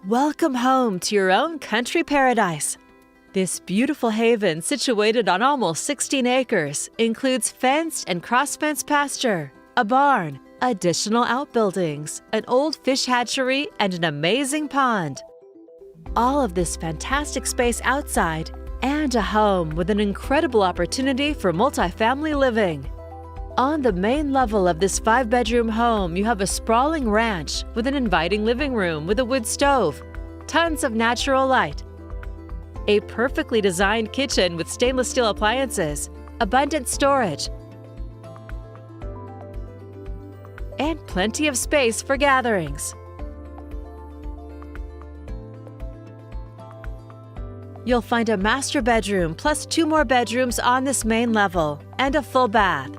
Welcome home to your own country paradise. This beautiful haven, situated on almost 16 acres, includes fenced and cross-fenced pasture, a barn, additional outbuildings, an old fish hatchery, and an amazing pond. All of this fantastic space outside and a home with an incredible opportunity for multifamily living. On the main level of this 5-bedroom home, you have a sprawling ranch with an inviting living room with a wood stove, tons of natural light, a perfectly designed kitchen with stainless steel appliances, abundant storage, and plenty of space for gatherings. You'll find a master bedroom plus 2 more bedrooms on this main level and a full bath.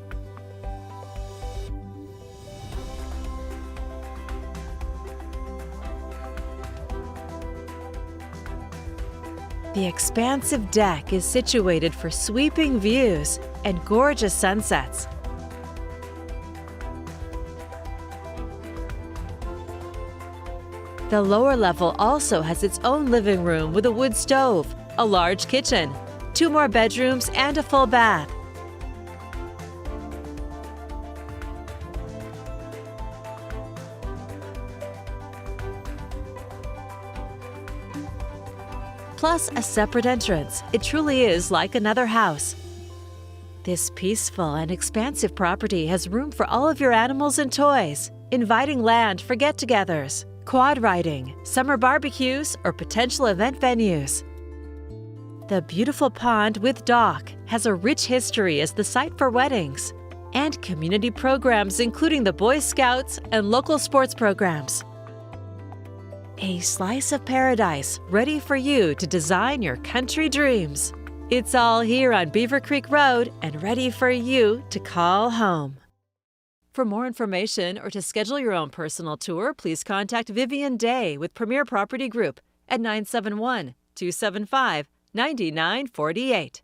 The expansive deck is situated for sweeping views and gorgeous sunsets. The lower level also has its own living room with a wood stove, a large kitchen, 2 more bedrooms, and a full bath. Plus a separate entrance. It truly is like another house. This peaceful and expansive property has room for all of your animals and toys, inviting land for get-togethers, quad riding, summer barbecues, or potential event venues. The beautiful pond with dock has a rich history as the site for weddings and community programs, including the Boy Scouts and local sports programs. A slice of paradise ready for you to design your country dreams. It's all here on Beavercreek Road and ready for you to call home. For more information or to schedule your own personal tour, please contact Vivian Day with Premier Property Group at 971-275-9948.